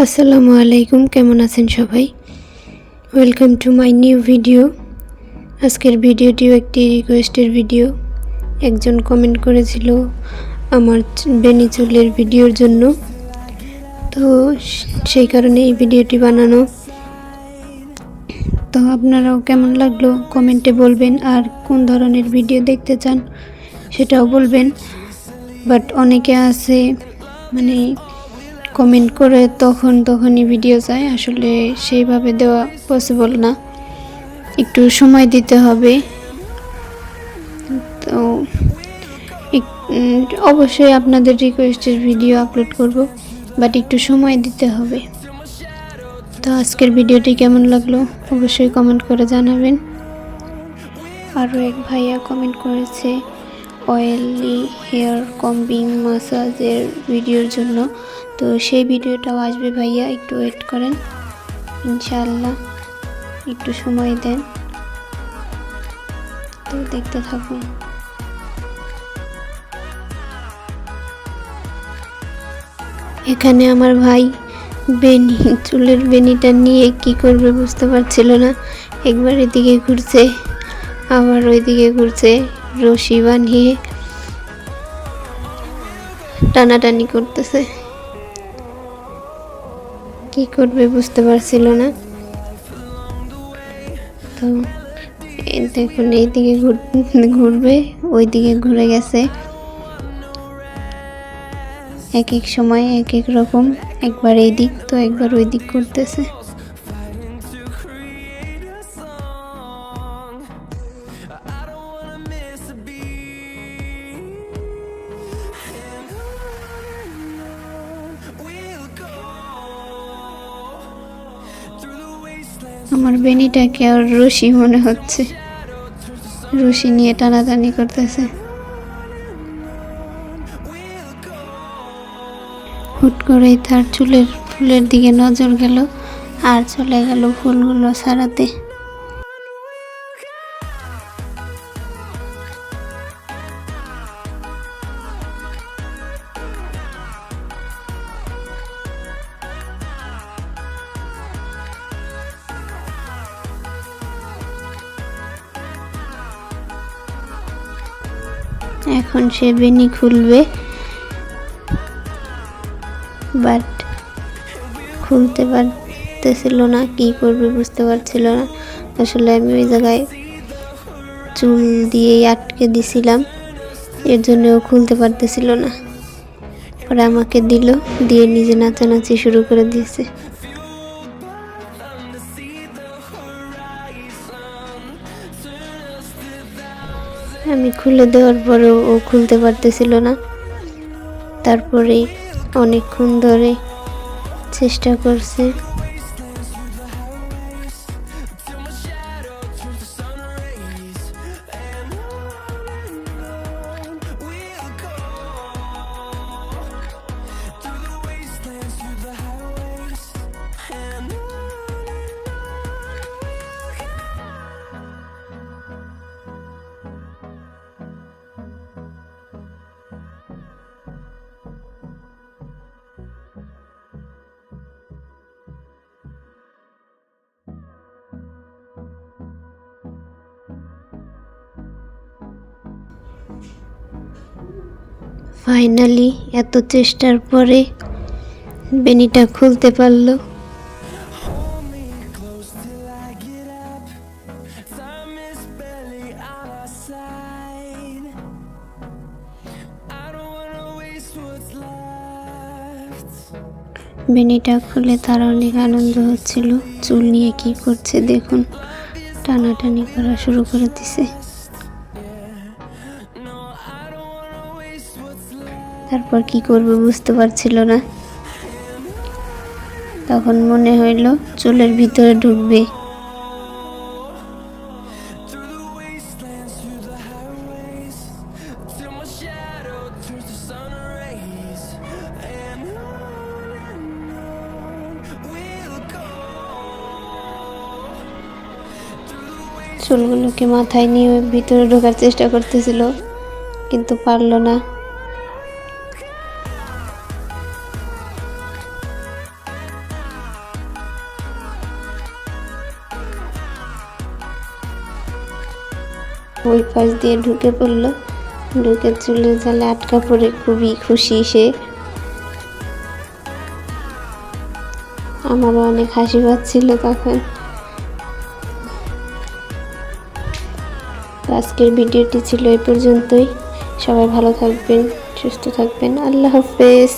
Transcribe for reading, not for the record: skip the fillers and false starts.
আসসালামু আলাইকুম, কেমন আছেন সবাই? Welcome to my new video. আজকের ভিডিওটিও একটি রিকোয়েস্টের ভিডিও। একজন কমেন্ট করেছিল আমার বেনি চুলের ভিডিওর জন্য, তো সেই কারণে এই ভিডিওটি বানানো। তো আপনারাও কেমন লাগলো কমেন্টে বলবেন, আর কোন ধরনের ভিডিও দেখতে চান সেটাও বলবেন। বাট অনেকে আছে মানে কমেন্ট করে তখনই ভিডিও চায়, আসলে সেইভাবে দেওয়া পসিবল না, একটু সময় দিতে হবে। তো অবশ্যই আপনাদের রিকোয়েস্টের ভিডিও আপলোড করব, বাট একটু সময় দিতে হবে। তো আজকের ভিডিওটি কেমন লাগলো অবশ্যই কমেন্ট করে জানাবেন। আরও এক ভাইয়া কমেন্ট করেছে অয়েলি হেয়ার কম্বিং ম্যাসাজের ভিডিওর জন্য, তো সেই ভিডিওটাও আসবে ভাইয়া, একটু ওয়েট করেন ইনশাআল্লাহ, একটু সময় দেন। তো দেখতে থাকুন। এখানে আমার ভাই চুলের বেনিটা নিয়ে কি করবে বুঝতে পারছিল না, একবার এদিকে ঘুরছে আবার ওইদিকে ঘুরছে, রশি বানিয়ে টানাটানি করতেছে, কি করবে বুঝতে পারছিল না। তো দেখুন এইদিকে ঘুরবে, ওইদিকে ঘুরে গেছে, এক এক সময় এক এক রকম, একবার এই দিক তো একবার ওই দিক করতেছে। আমার বেনিটাকে আর রশি মনে হচ্ছে, রশি নিয়ে টানাটানি করতেছে। হুট করেই তার ফুলের দিকে নজর গেল আর চলে গেল ফুলগুলো ছাড়াতে। এখন সে বেনি খুলবে, বাট খুলতে পারতেছিল না, কি করবে বুঝতে পারছিল না। আসলে আমি ওই জায়গায় চুল দিয়ে আটকে দিছিলাম, এর জন্য ও খুলতে পারতেছিল না। পরে আমাকে দিয়ে নিজে নাচানাচি শুরু করে দিয়েছে। আমি খুলে দেওয়ার পরেও ও খুলতে পারতেছিল না। তারপরে অনেকক্ষণ ধরে চেষ্টা করছে। ফাইনালি এত চেষ্টার পরে বেনিটা খুলতে পারলো। বেনিটা খুলে তার অনেক আনন্দ হচ্ছিল। চুল নিয়ে কি করছে দেখুন, টানাটানি করা শুরু করে দিছে। তারপর কি করবে বুঝতে পারছিল না, তখন মনে হইল চুলের ভিতরে ঢুকবে। চুলগুলোকে মাথায় নিয়ে ভিতরে ঢোকার চেষ্টা করতেছিল, কিন্তু পারল না। ওই পাশ দিয়ে ঢুকে পড়লো, ঢুকে চুলের জালে আটকা পড়ে খুবই খুশি সে। আমারও অনেক হাসি পাচ্ছিল তখন। আজকের ভিডিওটি ছিল এই পর্যন্তই। সবাই ভালো থাকবেন, সুস্থ থাকবেন। আল্লাহ হাফেজ।